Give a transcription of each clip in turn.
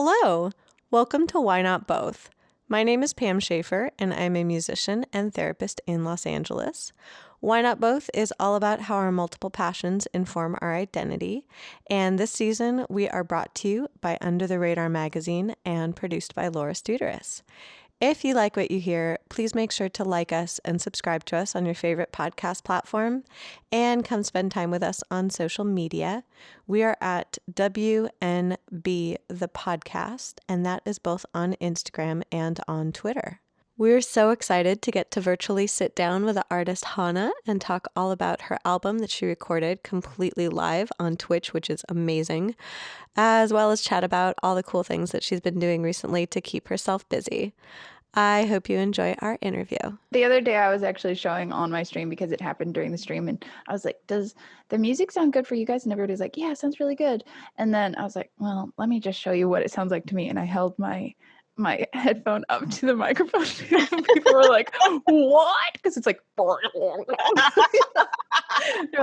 Hello, welcome to Why Not Both. My name is Pam Schaefer, and I'm a musician and therapist in Los Angeles. Why Not Both is all about how our multiple passions inform our identity, and this season we are brought to you by Under the Radar magazine and produced by Laura Studeris. If you like what you hear, please make sure to like us and subscribe to us on your favorite podcast platform and come spend time with us on social media. We are at WNB the podcast, and that is both on Instagram and on Twitter. We're so excited to get to virtually sit down with the artist Hana and talk all about her album that she recorded completely live on Twitch, which is amazing, as well as chat about all the cool things that she's been doing recently to keep herself busy. I hope you enjoy our interview. The other day I was actually showing on my stream because it happened during the stream, and I was like, does the music sound good for you guys? And everybody's like, yeah, it sounds really good. And then I was like, well, let me just show you what it sounds like to me. And I held my headphone up to the microphone and people were like, what? Because it's like they're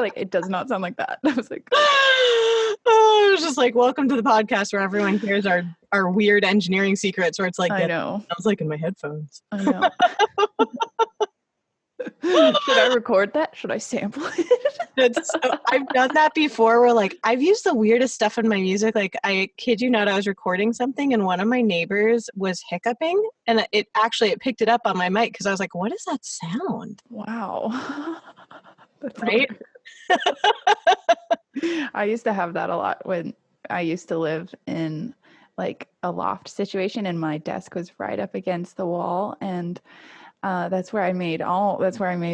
like, it does not sound like that. I was like, oh, it was just like, welcome to the podcast where everyone hears our weird engineering secrets, where it's like, I know, sounds like in my headphones. I know. Should I record that? Should I sample it? I've done that before, where like I've used the weirdest stuff in my music. Like, I kid you not, I was recording something and one of my neighbors was hiccuping, and it picked it up on my mic because I was like, what is that sound? Wow. That's right. I used to have that a lot when I used to live in like a loft situation, and my desk was right up against the wall, and that's where I made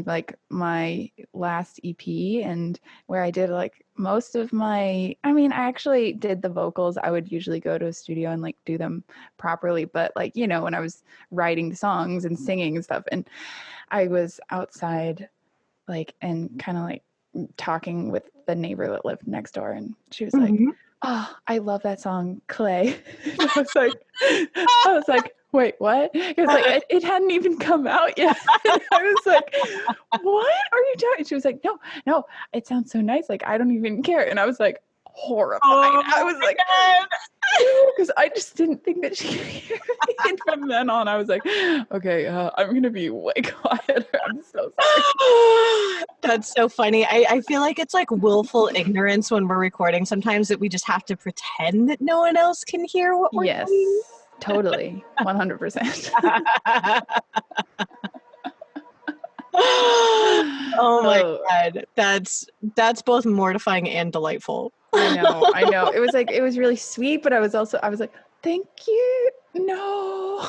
like my last EP, and where I did like most of my, I actually did the vocals. I would usually go to a studio and like do them properly, but like, when I was writing songs and singing and stuff, and I was outside like, and kind of like talking with the neighbor that lived next door, and she was like, oh, I love that song, Clay. I was like, wait, what? Because like it hadn't even come out yet. I was like, what are you talking? She was like, no, it sounds so nice. Like, I don't even care. And I was like, horrified. I was like, because I just didn't think that she could hear me. And from then on, I was like, okay, I'm going to be way quieter. I'm so sorry. That's so funny. I feel like it's like willful ignorance when we're recording sometimes, that we just have to pretend that no one else can hear what we're doing. Totally. 100%. Oh my God. That's both mortifying and delightful. I know. It was really sweet, but I was like, thank you. No.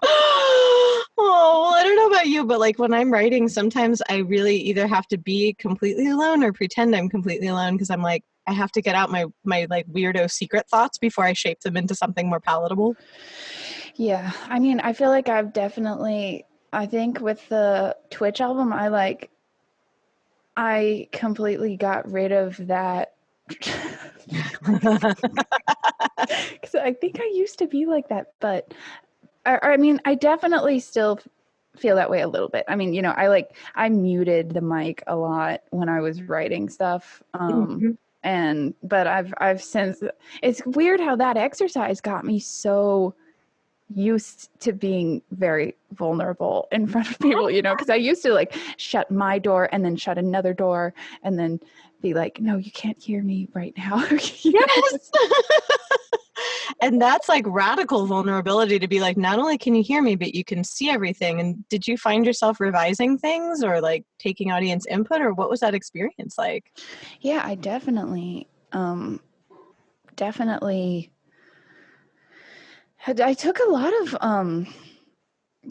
Oh, well, I don't know about you, but like when I'm writing, sometimes I really either have to be completely alone or pretend I'm completely alone, because I'm like, I have to get out my like weirdo secret thoughts before I shape them into something more palatable. Yeah. I feel like I think with the Twitch album, I completely got rid of that. Because I think I used to be like that, but I definitely still feel that way a little bit. I muted the mic a lot when I was writing stuff. But I've since, it's weird how that exercise got me so used to being very vulnerable in front of people, because I used to like shut my door and then shut another door and then be like, no, you can't hear me right now. Yes. And that's like radical vulnerability, to be like, not only can you hear me, but you can see everything. And did you find yourself revising things or like taking audience input, or what was that experience like? Yeah, I definitely I took a lot of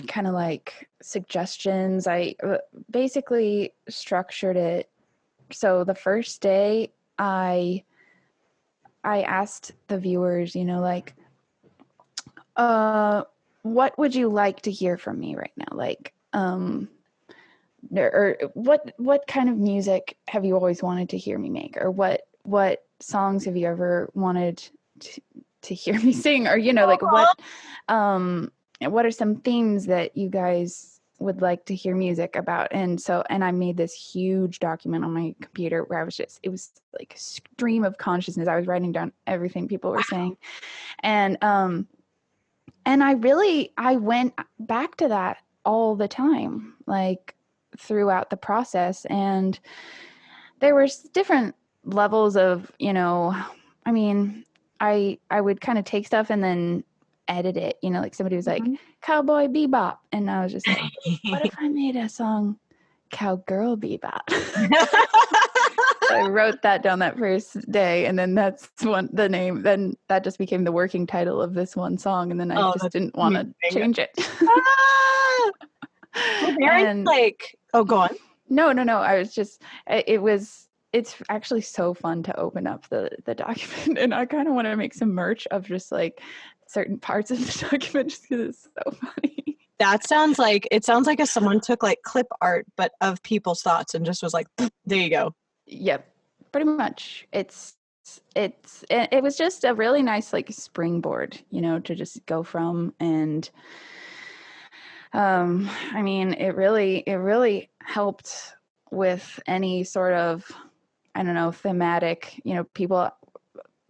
kind of like suggestions. I basically structured it. So the first day I asked the viewers, what would you like to hear from me right now? Like, or what kind of music have you always wanted to hear me make? Or what songs have you ever wanted to hear me sing? Or, like what are some themes that you guys would like to hear music about. And I made this huge document on my computer where it was like a stream of consciousness. I was writing down everything people were saying. And I went back to that all the time, like throughout the process. And there were different levels of, I mean, I would kind of take stuff and then edit it, like somebody was like, Cowboy Bebop. And I was just like, what if I made a song Cowgirl Bebop? So I wrote that down that first day, and then that's the name. Then that just became the working title of this one song, and then I just didn't want to change it. And like, oh, go on. No. I was just, it's actually so fun to open up the document, and I kind of want to make some merch of just like certain parts of the document just because it's so funny. It sounds like if someone took like clip art, but of people's thoughts and just was like, there you go. Yep, pretty much. It was just a really nice like springboard, to just go from. And I mean, it really helped with any sort of, I don't know, thematic, people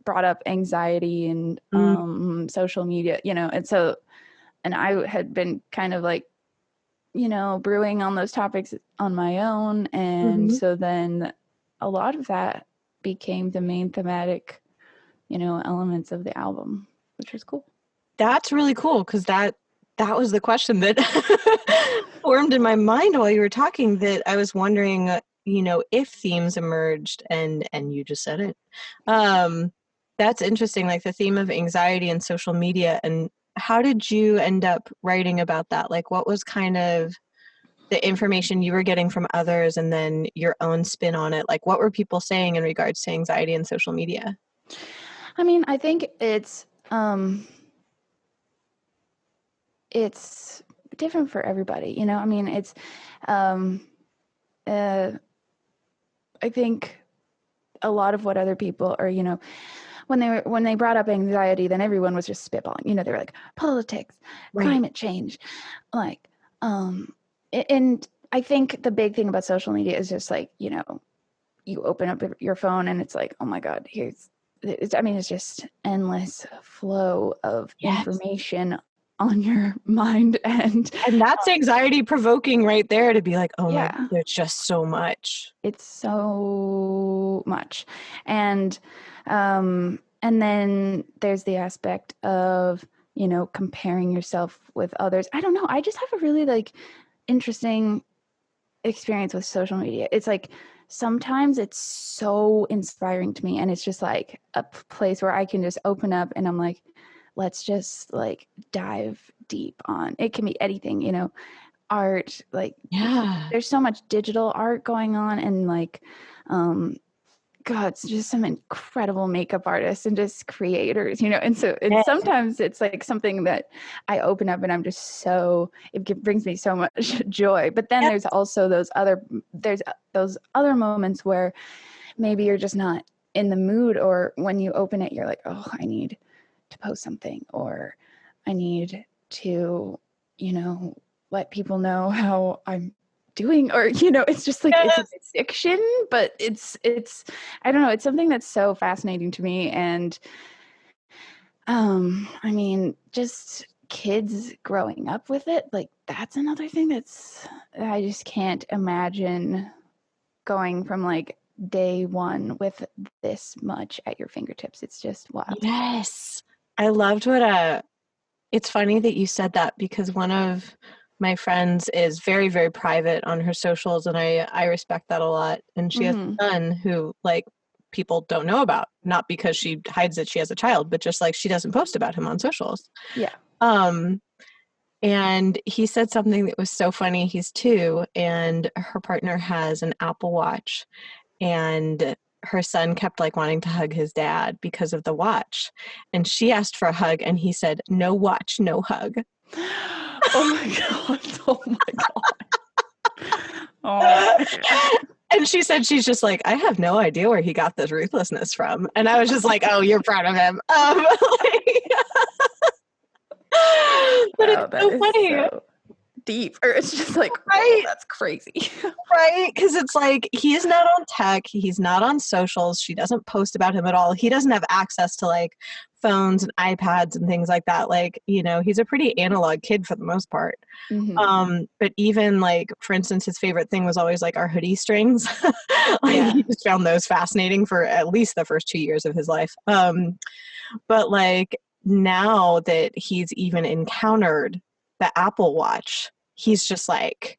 brought up anxiety and social media, and I had been kind of like, brewing on those topics on my own. And so then a lot of that became the main thematic, elements of the album, which was cool. That's really cool, because that was the question that formed in my mind while you were talking, that I was wondering, if themes emerged, and you just said it. That's interesting, like the theme of anxiety and social media. And how did you end up writing about that? Like, what was kind of the information you were getting from others and then your own spin on it? Like, what were people saying in regards to anxiety and social media? I mean, I think it's different for everybody, I mean, it's I think a lot of what other people are, when they brought up anxiety, then everyone was just spitballing, they were like politics, climate change, like and I think the big thing about social media is just like, you open up your phone and it's like, oh my God, it's just endless flow of information on your mind. And that's anxiety provoking right there, to be like, oh my God, there's just so much. It's so much. And then there's the aspect of, comparing yourself with others. I don't know. I just have a really like interesting experience with social media. It's like sometimes it's so inspiring to me, and it's just like a place where I can just open up and I'm like, let's just like dive deep on. It can be anything, art, like there's so much digital art going on, and like God, it's just some incredible makeup artists and just creators, and so sometimes it's like something that I open up and I'm just it brings me so much joy. But then there's also those other moments where maybe you're just not in the mood, or when you open it you're like, oh, I need to post something, or I need to, let people know how I'm doing, or it's just like it's fiction, but it's I don't know, it's something that's so fascinating to me. And I mean, just kids growing up with it, like that's another thing that I just can't imagine going from like day one with this much at your fingertips. It's just wild. Yes, I loved it's funny that you said that, because one of my friends is very, very private on her socials, and I respect that a lot. And she has a son who like people don't know about, not because she hides that she has a child, but just like she doesn't post about him on socials. Yeah. And he said something that was so funny. He's 2, and her partner has an Apple Watch, and her son kept like wanting to hug his dad because of the watch. And she asked for a hug, and he said, "No watch, no hug." Oh my God. Oh my God. Oh my God. And she said she's just like, I have no idea where he got this ruthlessness from. And I was just like, oh, you're proud of him. But it's so funny. deep, or it's just like, whoa, Right. that's crazy. Right? Because it's like he's not on tech, he's not on socials, she doesn't post about him at all. He doesn't have access to like phones and iPads and things like that. Like, you know, he's a pretty analog kid for the most part. But even like, for instance, his favorite thing was always like our hoodie strings. Like Yeah. he just found those fascinating for at least the first 2 years of his life. But like now that he's even encountered the Apple Watch, he's like,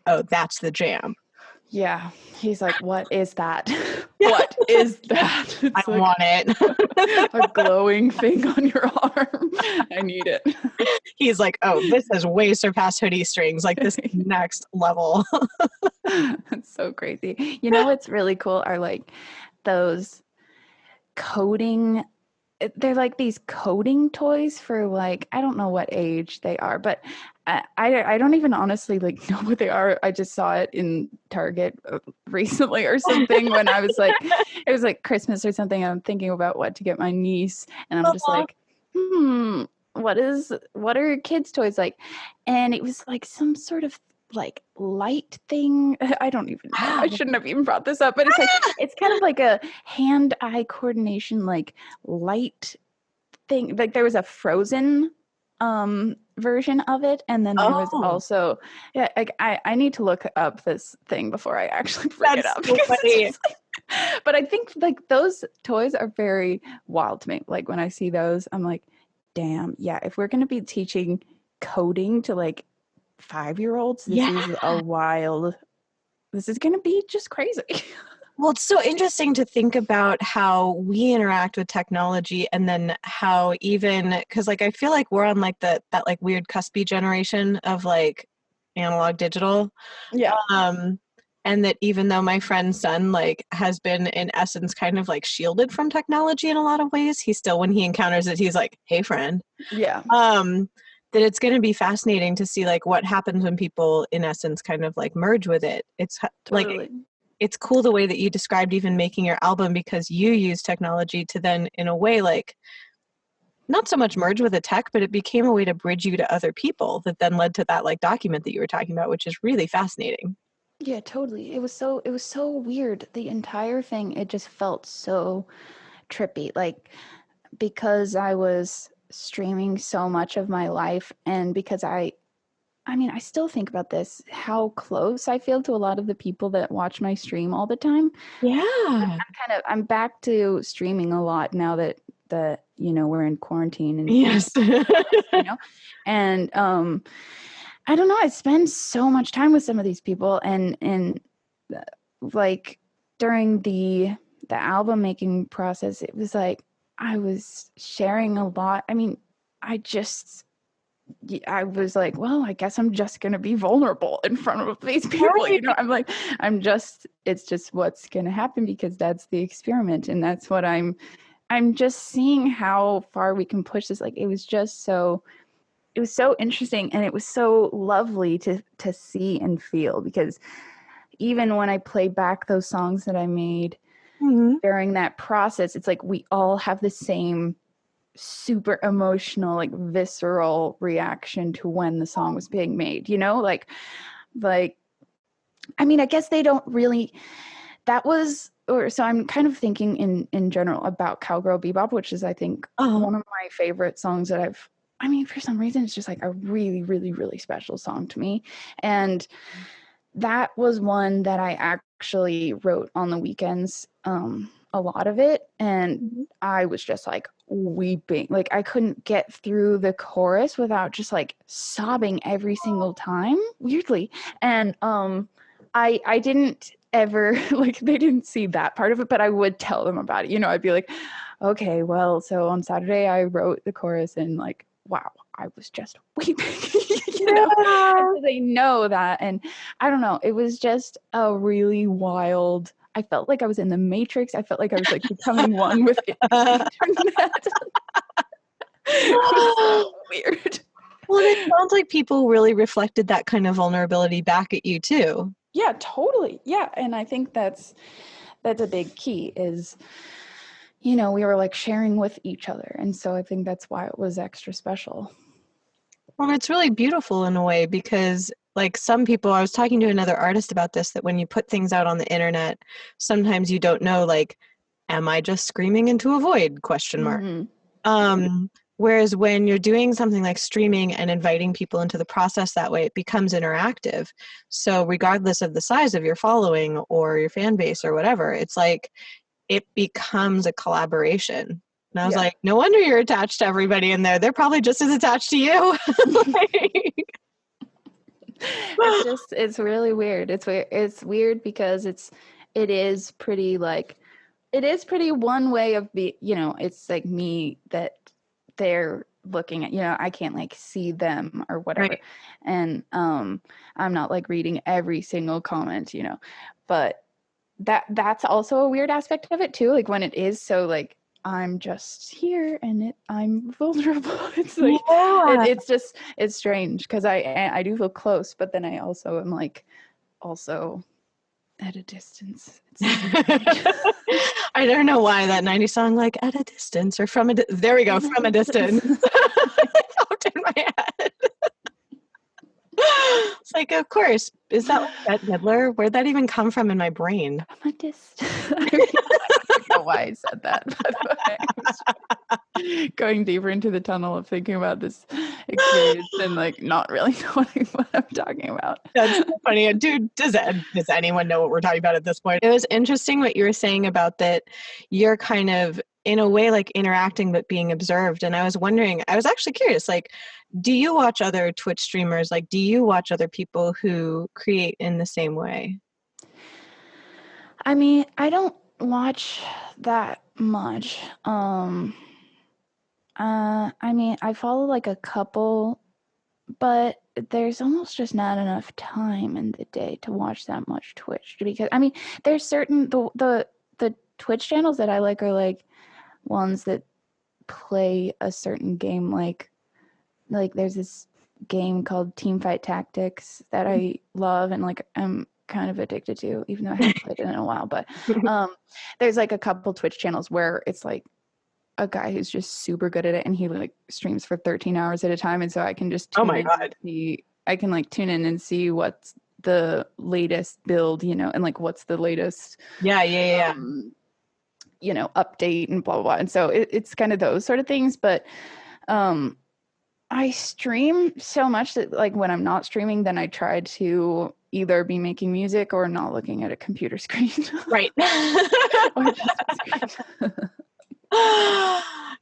oh, that's the jam. Yeah. He's like, what is that? Yeah. What is that? I It's like want it. a glowing thing on your arm. I need it. He's like, oh, this has way surpassed hoodie strings. Like this next level. That's so crazy. You know what's really cool are like those coding, they're like these coding toys for like, I don't know what age they are, but I don't even honestly like know what they are. I just saw it in Target recently or something when I was like, it was like Christmas or something. I'm thinking about what to get my niece, and I'm just like, what are kids' toys like? And it was like some sort of like light thing. I don't even know. I shouldn't have even brought this up, but it's like it's kind of like a hand-eye coordination, like light thing. Like there was a Frozen version of it, and then there was also like I need to look up this thing before I actually bring it up. So funny. But I think like those toys are very wild to me. Like when I see those, I'm like, damn, yeah, if we're going to be teaching coding to like 5-year-olds, this is a wild, this is going to be just crazy. Well, it's so interesting to think about how we interact with technology, and then how even, because like I feel like we're on like that like weird cuspy generation of like analog digital. Yeah. And that even though my friend's son like has been in essence kind of like shielded from technology in a lot of ways, he still, when he encounters it, he's like, hey friend. Yeah. That it's going to be fascinating to see like what happens when people in essence kind of like merge with it. It's like, Totally. it's cool the way that you described even making your album, because you use technology to then in a way like not so much merge with the tech, but it became a way to bridge you to other people that then led to that like document that you were talking about, which is really fascinating. Yeah, totally. It was so weird. The entire thing, it just felt so trippy. Like because I was streaming so much of my life, and because I mean, I still think about this, how close I feel to a lot of the people that watch my stream all the time. Yeah. I'm back to streaming a lot now that you know, we're in quarantine and Yes. you know. And I don't know, I spend so much time with some of these people, and like during the album making process, it was like I was sharing a lot. I mean, I was like, well, I guess I'm just going to be vulnerable in front of these people. You know, I'm like, it's just what's going to happen, because that's the experiment. And that's what I'm just seeing how far we can push this. Like, it was so interesting, and it was so lovely to see and feel, because even when I play back those songs that I made during that process, it's like we all have the same super emotional, like visceral reaction to when the song was being made, you know, like I mean, I guess they don't really, that was, or so I'm kind of thinking in general about Cowgirl Bebop, which is I think one of my favorite songs that I mean, for some reason it's just like a really, really, really special song to me. And that was one that I actually wrote on the weekends, a lot of it, and I was just like weeping. Like I couldn't get through the chorus without just like sobbing every single time, weirdly. And I didn't ever like, they didn't see that part of it, but I would tell them about it. You know, I'd be like, okay, well, so on Saturday I wrote the chorus, and like, wow, I was just weeping. You know, and so they know that. And I don't know, it was just a really wild, I felt like I was in the Matrix. I felt like I was like becoming one with the internet. It was so weird. Well, it sounds like people really reflected that kind of vulnerability back at you too. Yeah, totally. Yeah. And I think that's a big key is, you know, we were like sharing with each other. And so I think that's why it was extra special. Well, it's really beautiful in a way because, like, some people, I was talking to another artist about this, that when you put things out on the internet, sometimes you don't know, like, am I just screaming into a void? Question mark. Mm-hmm. Whereas when you're doing something like streaming and inviting people into the process that way, it becomes interactive. So regardless of the size of your following or your fan base or whatever, it's like it becomes a collaboration. And I was Yeah. like, no wonder you're attached to everybody in there. They're probably just as attached to you. It's really weird. It's weird because it is pretty like it is pretty one way of it's like me that they're looking at, I can't like see them or whatever. Right. And I'm not like reading every single comment, but that's also a weird aspect of it too, like when it is so like I'm just here and I'm vulnerable. It's like Yeah. it's strange because I do feel close, but then I also am like also at a distance. I don't know why that 90s song, like at a distance or from a there we go, from a distance. It popped in my head. It's like, of course. Is that like Bette Midler? Where'd that even come from in my brain? From a distance. I don't know why I said that, by the way. I was going deeper into the tunnel of thinking about this experience and like not really knowing what I'm talking about. That's so funny. Dude, does anyone know what we're talking about at this point? It was interesting what you were saying about that you're kind of, in a way, like interacting but being observed. And I was wondering, I was actually curious, like, do you watch other Twitch streamers? Like, do you watch other people who create in the same way? I mean, I don't watch that much. I mean, I follow like a couple, but there's almost just not enough time in the day to watch that much Twitch because I mean, there's certain the Twitch channels that I like are like ones that play a certain game like there's this game called Teamfight Tactics that I love and like I'm kind of addicted to, even though I haven't played it in a while. But there's like a couple Twitch channels where it's like a guy who's just super good at it and he like streams for 13 hours at a time, and so I can just Oh tune my in God. and see I can like tune in and see what's the latest build, and like what's the latest Yeah. update and blah blah blah. And so it's kind of those sort of things. But I stream so much that like when I'm not streaming, then I try to either be making music or not looking at a computer screen. Right. Or just a screen.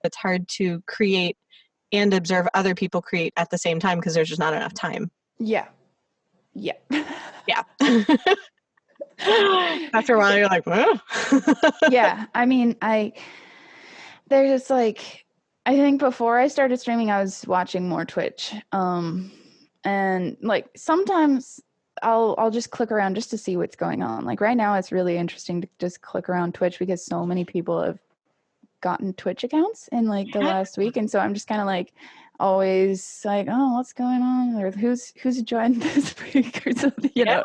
It's hard to create and observe other people create at the same time because there's just not enough time. Yeah. Yeah. After a while, you're like, whoa. Yeah. I mean, there's just like, I think before I started streaming, I was watching more Twitch. And like sometimes I'll just click around just to see what's going on. Like right now, it's really interesting to just click around Twitch because so many people have gotten Twitch accounts in like the last week, and so I'm just kind of like always like, oh, what's going on, or who's joined this week or something, Yeah.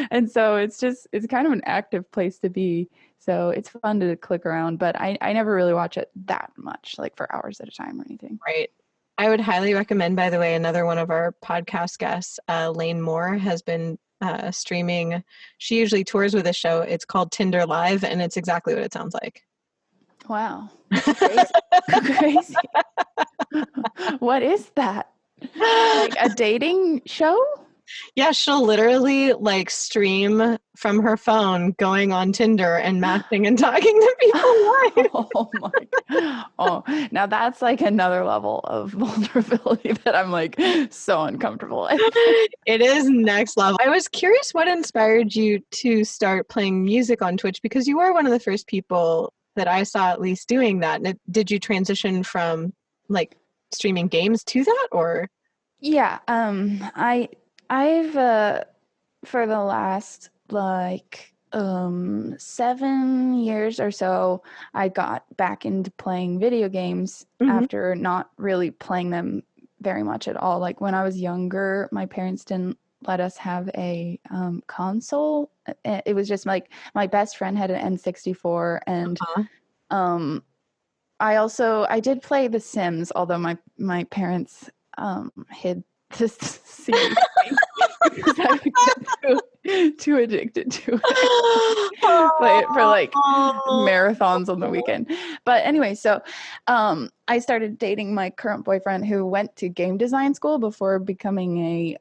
and so it's kind of an active place to be. So it's fun to click around, but I never really watch it that much, like for hours at a time or anything. Right. I would highly recommend, by the way, another one of our podcast guests, Lane Moore, has been streaming. She usually tours with a show. It's called Tinder Live, and it's exactly what it sounds like. Wow. Crazy. Crazy. What is that? Like a dating show? Yeah, she'll literally like stream from her phone going on Tinder and matching and talking to people. Oh my God. Oh, now that's like another level of vulnerability that I'm like so uncomfortable with. It is next level. I was curious what inspired you to start playing music on Twitch, because you were one of the first people that I saw at least doing that. Did you transition from like streaming games to that, or? Yeah, I've for the last like 7 years or so, I got back into playing video games after not really playing them very much at all. Like when I was younger, my parents didn't let us have a console. It was just like my best friend had an N64, and I did play The Sims, although my parents hid the CD from me because I would get too addicted to it. Play it for like marathons on the weekend. But anyway, so I started dating my current boyfriend who went to game design school before becoming a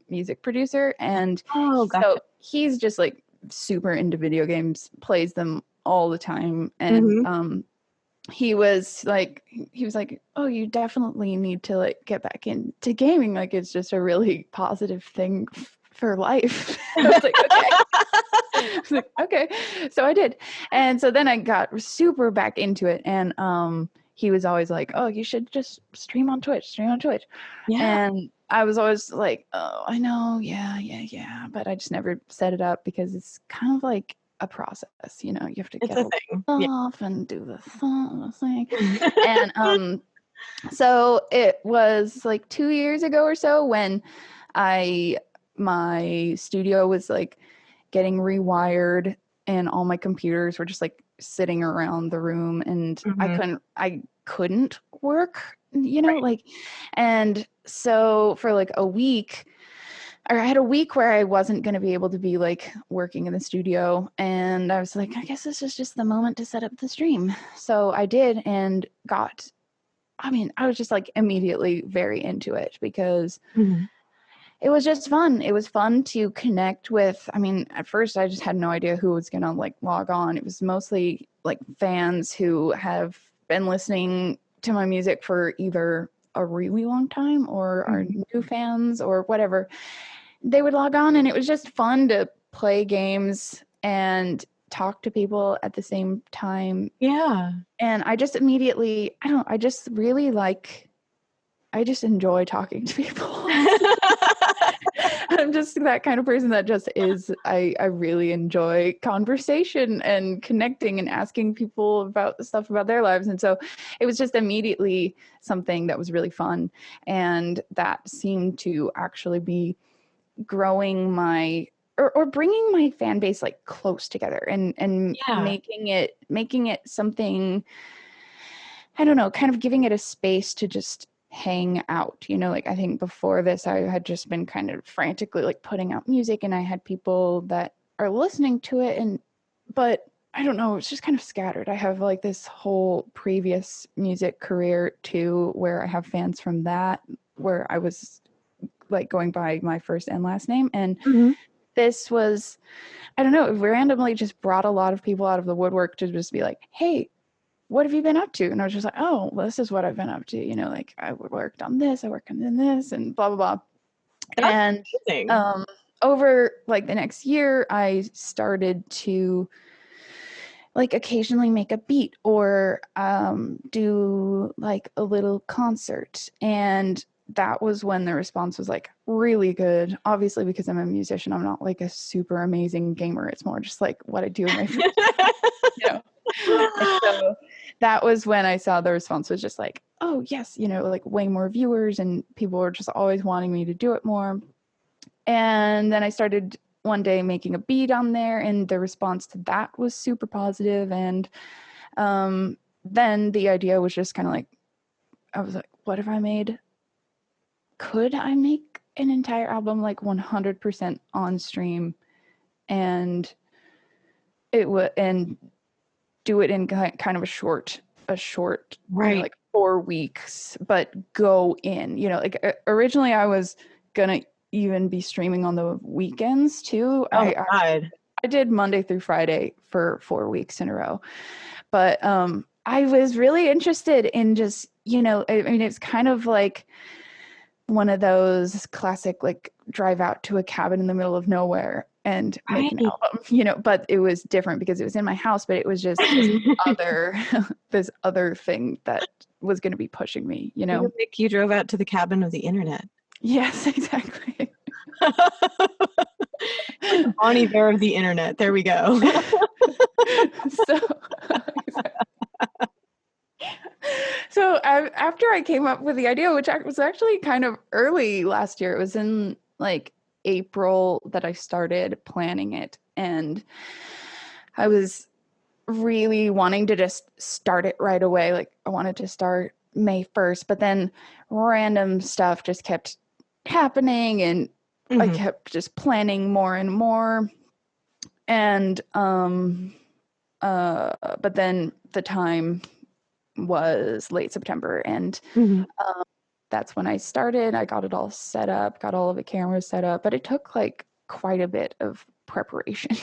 music producer. And Gotcha. so he's just like super into video games, plays them all the time. And he was like, oh, you definitely need to like get back into gaming. Like it's just a really positive thing for life. I was like, okay. I was like, okay. So I did. And so then I got super back into it. And he was always like, oh, you should just stream on Twitch. Yeah. And I was always like, oh, I know. Yeah. But I just never set it up because it's kind of like a process, you know, you have to It's get a all thing. off and do the thing. And so it was like 2 years ago or so when my studio was like getting rewired and all my computers were just like sitting around the room and I couldn't work, you know, like, and so for like a week, or I had a week where I wasn't going to be able to be like working in the studio. And I was like, I guess this is just the moment to set up the stream. So I did and I was just like immediately very into it because it was just fun. It was fun to connect with. I mean, at first I just had no idea who was going to like log on. It was mostly like fans who have been listening to my music for either a really long time or are new fans or whatever. They would log on and it was just fun to play games and talk to people at the same time. Yeah. And I just immediately, I just enjoy talking to people. I'm just that kind of person that just is, I really enjoy conversation and connecting and asking people about stuff about their lives. And so it was just immediately something that was really fun. And that seemed to actually be growing my or bringing my fan base like close together and making it something, I don't know, kind of giving it a space to just hang out, you know, like I think before this I had just been kind of frantically like putting out music and I had people that are listening to it but I don't know, it's just kind of scattered. I have like this whole previous music career too where I have fans from that, where I was like going by my first and last name. And this was, I don't know, it randomly just brought a lot of people out of the woodwork to just be like, hey, what have you been up to? And I was just like, oh, well, this is what I've been up to. You know, like I worked on this, I worked on this and blah, blah, blah. That's and amazing. Over like the next year, I started to like occasionally make a beat or do like a little concert. And that was when the response was like really good. Obviously, because I'm a musician, I'm not like a super amazing gamer. It's more just like what I do in my free time, you know. And so that was when I saw the response was just like, oh yes, you know, like way more viewers and people were just always wanting me to do it more. And then I started one day making a beat on there and the response to that was super positive. And then the idea was just kind of like, I was like, what if could I make an entire album like 100% on stream and and do it in kind of a short, Right. you know, like 4 weeks, but go in, you know, like originally I was gonna even be streaming on the weekends too. Oh my God. I did Monday through Friday for 4 weeks in a row. But I was really interested in just, you know, I mean, it's kind of like one of those classic, like drive out to a cabin in the middle of nowhere and make an album, you know, but it was different because it was in my house, but it was just this other thing that was going to be pushing me, you know? Like you drove out to the cabin of the internet. Yes, exactly. The Bonnie Bear of the internet. There we go. So, so after I came up with the idea, which was actually kind of early last year, it was in like April that I started planning it. And I was really wanting to just start it right away. Like I wanted to start May 1st, but then random stuff just kept happening, and I kept just planning more and more. And but then the time was late September, and that's when I started. I got it all set up, got all of the cameras set up, but it took like quite a bit of preparation.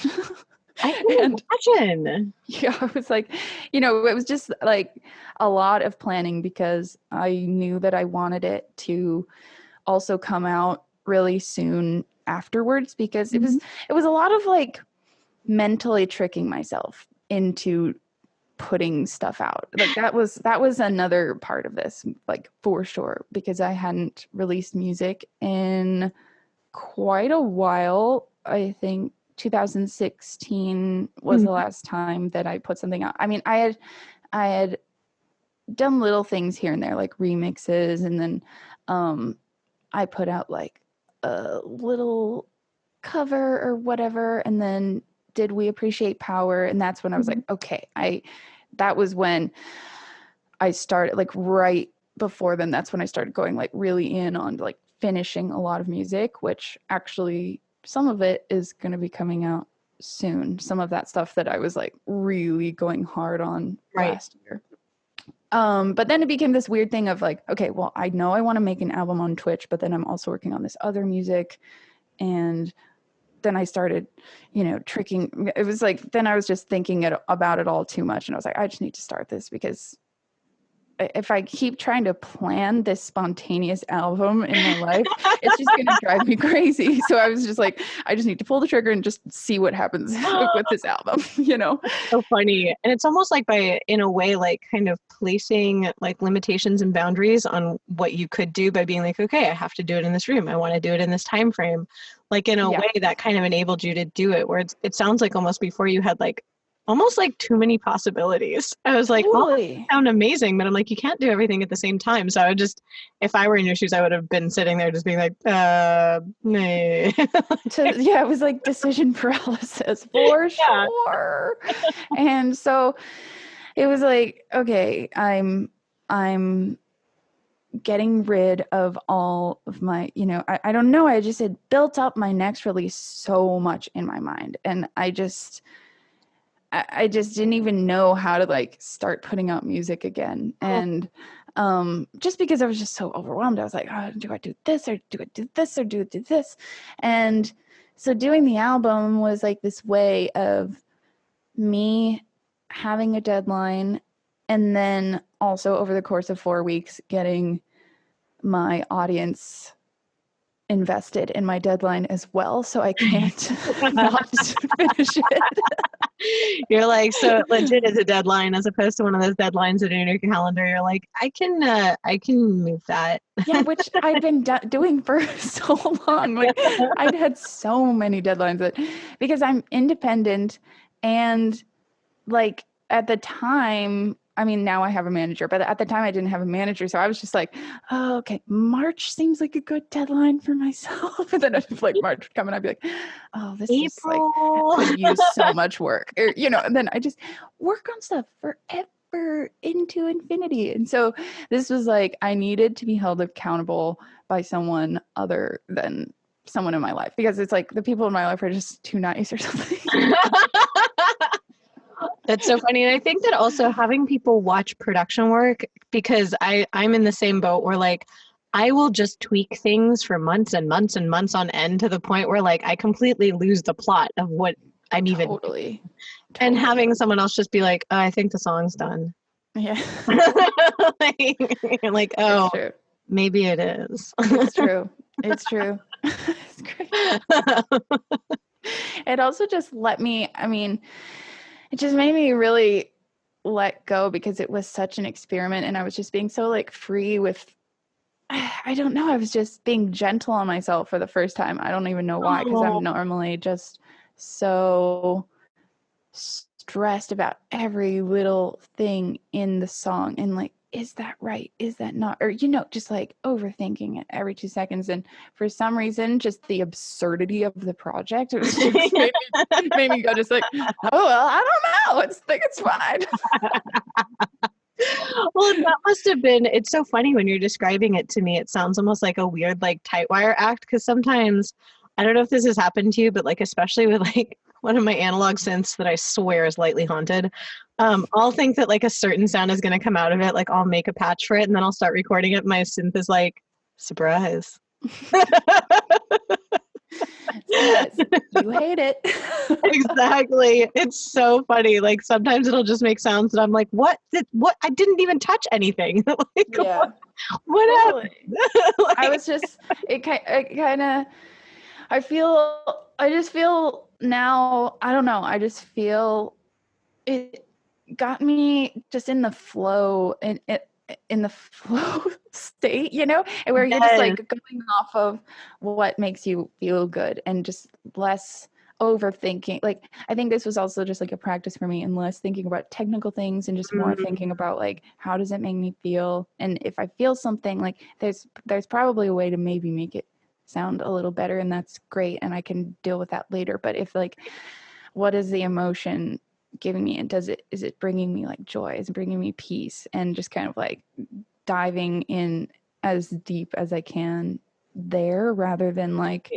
I can imagine. Yeah, I was like, it was just like a lot of planning, because I knew that I wanted it to also come out really soon afterwards, because it was a lot of like mentally tricking myself into putting stuff out. Like that was another part of this, like, for sure, because I hadn't released music in quite a while. I think 2016 was the last time that I put something out. I mean, I had done little things here and there, like remixes, and then I put out like a little cover or whatever, and then did We Appreciate Power, and that's when I was like, okay, that was when I started, like, right before then, that's when I started going like really in on like finishing a lot of music, which actually some of it is going to be coming out soon. Some of that stuff that I was like really going hard on last year. But then it became this weird thing of like, okay, well, I know I want to make an album on Twitch, but then I'm also working on this other music. And then I started, tricking. It was like, then I was just thinking about it all too much. And I was like, I just need to start this, because if I keep trying to plan this spontaneous album in my life, it's just going to drive me crazy. So I was just like, I just need to pull the trigger and just see what happens with this album, So funny. And it's almost like in a way, like kind of placing like limitations and boundaries on what you could do by being like, okay, I have to do it in this room. I want to do it in this time frame. Like in a way that kind of enabled you to do it, where it sounds like almost before you had like almost like too many possibilities. I was like, totally. oh, sound amazing, but I'm like, you can't do everything at the same time. So I would just, if I were in your shoes, I would have been sitting there just being like, nah. It was like decision paralysis for sure. And so it was like, okay, I'm getting rid of all of my, I don't know, I just had built up my next release so much in my mind, and I just didn't even know how to like start putting out music again. And just because I was just so overwhelmed, I was like, oh, do I do this, or do I do this, or do I do this? And so doing the album was like this way of me having a deadline, and then also over the course of 4 weeks getting my audience invested in my deadline as well, so I can't not finish it. You're like, so legit is a deadline, as opposed to one of those deadlines that are in your calendar. You're like, I can move that. Yeah, which I'd been doing for so long. Like, I'd had so many deadlines because I'm independent, and like at the time, I mean, now I have a manager, but at the time I didn't have a manager. So I was just like, oh, okay, March seems like a good deadline for myself. And then if like March would come and I'd be like, oh, this is like, could use so much work, or, and then I just work on stuff forever into infinity. And so this was like, I needed to be held accountable by someone other than someone in my life, because it's like the people in my life are just too nice or something. That's so funny. And I think that also having people watch production work, because I'm in the same boat where like I will just tweak things for months and months and months on end, to the point where like I completely lose the plot of what I'm even totally. And having someone else just be like, oh, I think the song's done. Yeah. like, oh, maybe it is. It's true. It's true. It's great. It also just it just made me really let go, because it was such an experiment, and I was just being so like free with, I don't know, I was just being gentle on myself for the first time. I don't even know why, because I'm normally just so stressed about every little thing in the song, and like, is that right? Is that not? Or, just like overthinking it every 2 seconds. And for some reason, just the absurdity of the project, it was just made me go just like, oh, well, I don't know. I think it's fine. Well, that must have been, it's so funny when you're describing it to me. It sounds almost like a weird, like, tight wire act. Because sometimes, I don't know if this has happened to you, but like, especially with like one of my analog synths that I swear is lightly haunted, I'll think that like a certain sound is going to come out of it. Like, I'll make a patch for it and then I'll start recording it. My synth is like, surprise. Yes, you hate it. Exactly. It's so funny. Like sometimes it'll just make sounds that I'm like, what? What? I didn't even touch anything. Like, Yeah, what totally. happened? I Like, was just it kind of I just feel now, I don't know, I just feel it got me just in the flow in the flow state, where you're just yes. like going off of what makes you feel good and just less overthinking. Like, I think this was also just like a practice for me, and less thinking about technical things and just more Mm, thinking about like, how does it make me feel? And if I feel something, like there's probably a way to maybe make it sound a little better, and that's great, and I can deal with that later. But if like, what is the emotion giving me, and is it bringing me like joy, is it bringing me peace, and just kind of like diving in as deep as I can there, rather than like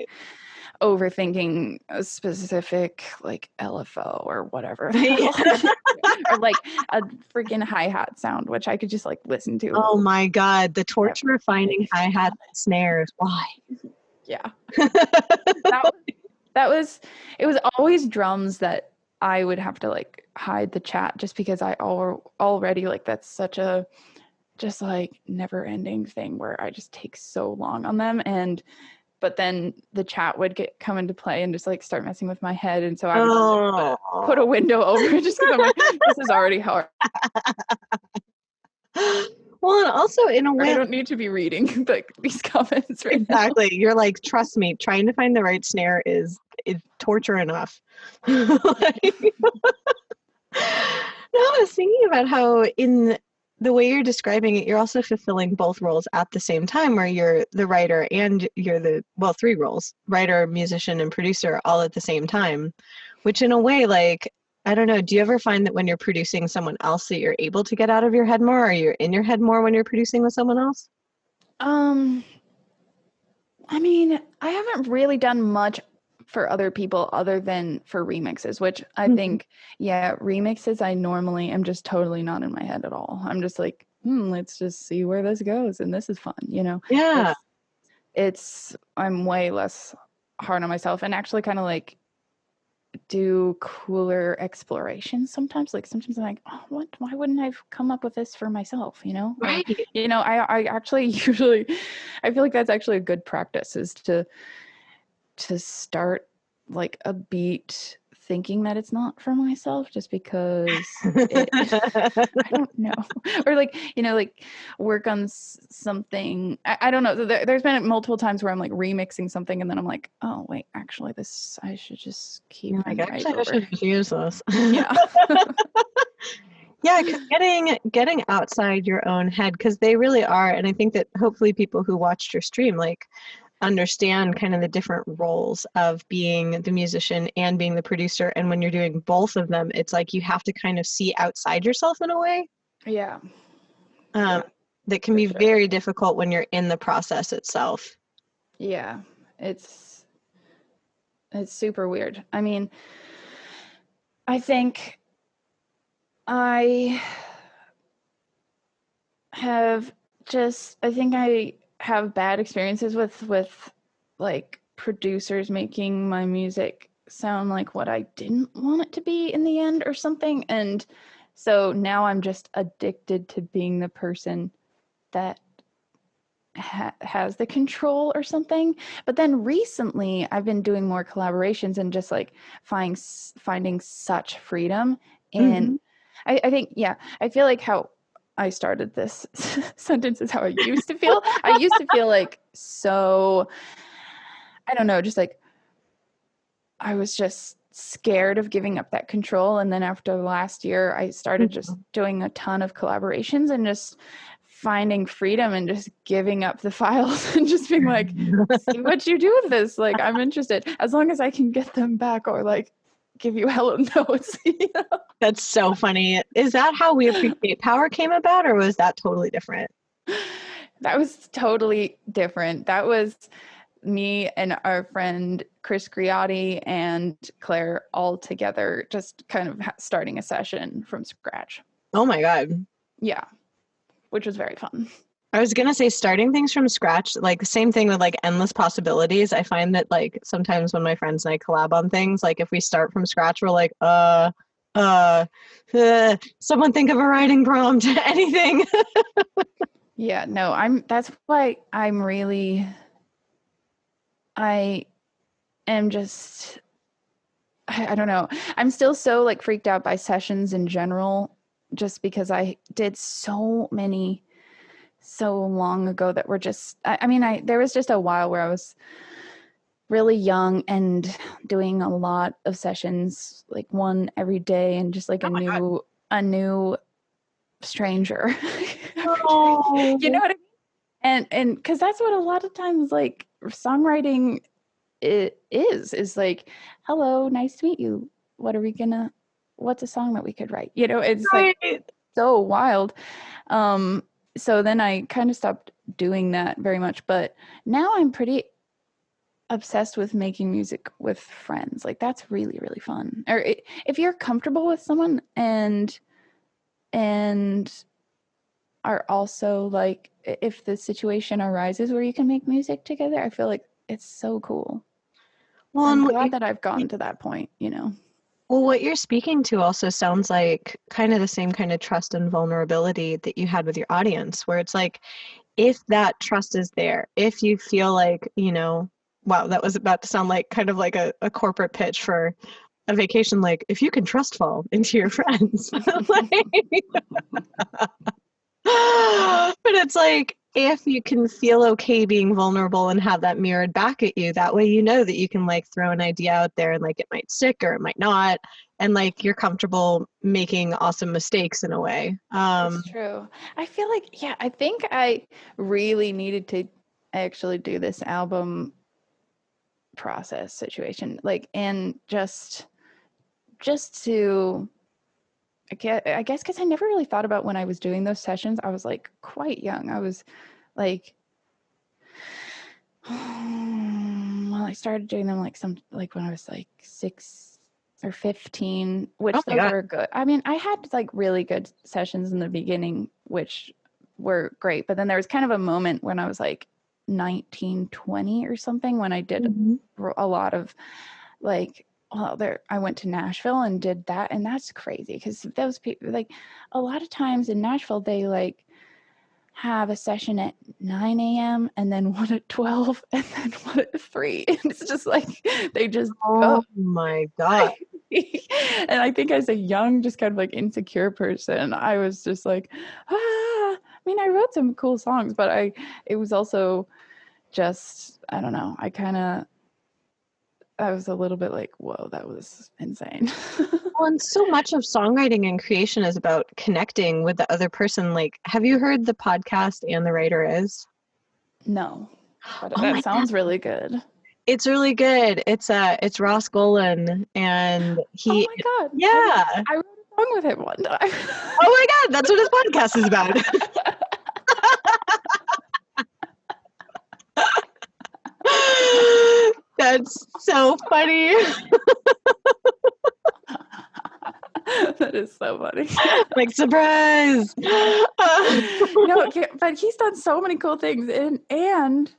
overthinking a specific like LFO or whatever or like a freaking hi-hat sound, which I could just like listen to oh my God, the every torture of finding day. hi-hats and snares. Why? Yeah, that was it was always drums that I would have to like hide the chat, just because I already like, that's such a just like never ending thing where I just take so long on them. And but then the chat would come into play and just like start messing with my head, and so I would just like put a Oh. window over it, just because I'm like, this is already hard. Well, and also in a I way, don't need to be reading like these comments right now. exactly. You're like, trust me, trying to find the right snare is torture enough. Like, no, I was thinking about how in the way you're describing it, you're also fulfilling both roles at the same time, where you're the writer and you're the, well, three roles, writer, musician, and producer all at the same time, which in a way, like, I don't know, do you ever find that when you're producing someone else that you're able to get out of your head more, or you're in your head more when you're producing with someone else? Um, I mean, I haven't really done much for other people other than for remixes, which I Mhm. think, yeah, remixes I normally am just totally not in my head at all. I'm just like, let's just see where this goes, and this is fun, Yeah. It's I'm way less hard on myself, and actually kind of like do cooler explorations sometimes. Like sometimes I'm like, oh, what? Why wouldn't I have come up with this for myself? Or Right. I actually usually, I feel like that's actually a good practice, is to start like a beat thinking that it's not for myself, just because I don't know. Or like, like work on something. I don't know. There's been multiple times where I'm like remixing something, and then I'm like, oh wait, actually this I should just keep You're like, and write actually, I over. should just use this. Yeah. Yeah, because getting outside your own head, because they really are, and I think that hopefully people who watched your stream like understand kind of the different roles of being the musician and being the producer. And when you're doing both of them, it's like you have to kind of see outside yourself in a way, Yeah. um, Yeah, that can for be sure. very difficult when you're in the process itself. Yeah. It's it's super weird. I mean, I think I I think I have bad experiences with like producers making my music sound like what I didn't want it to be in the end or something. And so now I'm just addicted to being the person that has the control or something. But then recently I've been doing more collaborations and just like finding such freedom. And Hmm. I think, yeah, I feel like how I started this sentence is how I used to feel. I used to feel like, so, I don't know, just like I was just scared of giving up that control. And then after last year, I started just doing a ton of collaborations and just finding freedom and just giving up the files and just being like, see what you do with this. Like, I'm interested as long as I can get them back, or like give you hella notes. That's so funny. Is that how We Appreciate Power came about, or was that totally different? That was totally different. That was me and our friend Chris Griotti and Claire all together, just kind of starting a session from scratch. Oh my God. Yeah, which was very fun. I was gonna say starting things from scratch, like the same thing with like endless possibilities. I find that like sometimes when my friends and I collab on things, like if we start from scratch, we're like, someone think of a writing prompt, anything. Yeah, no, that's why I am just, I don't know. I'm still so like freaked out by sessions in general, just because I did so many so long ago that were just, I mean, there was just a while where I was really young and doing a lot of sessions, like one every day, and just like Oh my God. a new stranger. Oh. You know what I mean? And because that's what a lot of times like songwriting it is like, hello, nice to meet you. What's a song that we could write? It's like Right. so wild. So then I kind of stopped doing that very much, but now I'm pretty obsessed with making music with friends. Like that's really, really fun. Or if you're comfortable with someone and are also like, if the situation arises where you can make music together, I feel like it's so cool. Well, I'm and glad that I've gotten to that point. well, what you're speaking to also sounds like kind of the same kind of trust and vulnerability that you had with your audience, where it's like, if that trust is there, if you feel like, wow, that was about to sound like kind of like a corporate pitch for a vacation, like if you can trust fall into your friends. Like, but it's like, if you can feel okay being vulnerable and have that mirrored back at you, that way you know that you can like throw an idea out there and like it might stick or it might not. And like you're comfortable making awesome mistakes in a way. It's true. I feel like, yeah, I think I really needed to actually do this album process situation, like, and just to, I guess, because I never really thought about when I was doing those sessions. I was like quite young. I was like, well, I started doing them like when I was like 6 or 15, Oh which my those God. were good. I mean, I had like really good sessions in the beginning, which were great. But then there was kind of a moment when I was like 19, 20 or something, when I did Mhm. a lot of like, well, I went to Nashville and did that, and that's crazy because those people, like, a lot of times in Nashville they like have a session at 9 a.m. and then one at 12 and then one at 3. And it's just like they just go. Oh my God. And I think as a young, just kind of like insecure person, I was just like, I mean, I wrote some cool songs, but it was also just, I don't know, I was a little bit like, whoa, that was insane. Well, and so much of songwriting and creation is about connecting with the other person. Like, have you heard the podcast And the Writer Is? No, but Oh that my God. sounds really good. It's really good. It's Ross Golan and Oh he my God. yeah. I wrote a song with him one time. Oh my God, that's what his podcast is about. That's so funny. That is so funny. Like surprise. No, but he's done so many cool things, and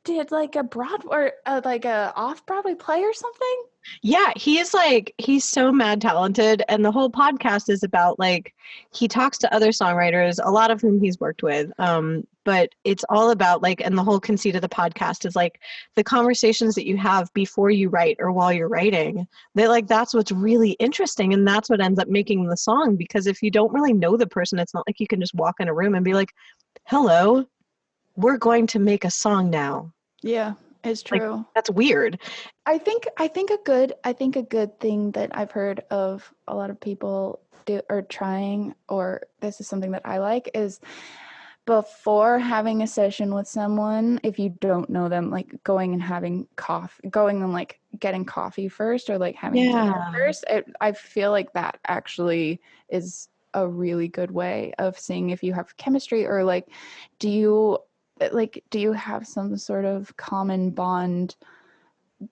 did like a broad or like a off Broadway play or something. Yeah, he's so mad talented, and the whole podcast is about like he talks to other songwriters, a lot of whom he's worked with. But it's all about like, and the whole conceit of the podcast is like the conversations that you have before you write or while you're writing. That like that's what's really interesting, and that's what ends up making the song. Because if you don't really know the person, it's not like you can just walk in a room and be like, "Hello, we're going to make a song now." Yeah, it's Like true. that's weird. I think a good thing that I've heard of a lot of people do or trying, or this is something that I like, is before having a session with someone, if you don't know them, like going and having coffee, going and like getting coffee first or like having dinner Yeah. first, I feel like that actually is a really good way of seeing if you have chemistry, or like, do you do you have some sort of common bond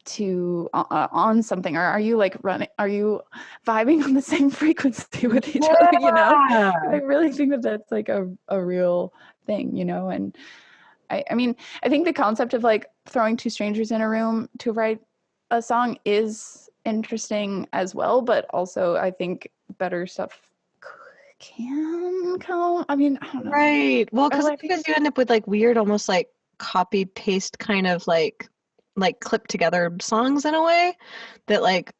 to on something, or are you like running, are you vibing on the same frequency with each other, you know? Yeah. I really think that that's like a real thing, you know? And I mean, I think the concept of like throwing two strangers in a room to write a song is interesting as well, but also I think better stuff can come. I mean, I don't know. Right. Well, Oh, because I think, otherwise you end up with like weird, almost like copy paste kind of like clip together songs in a way that like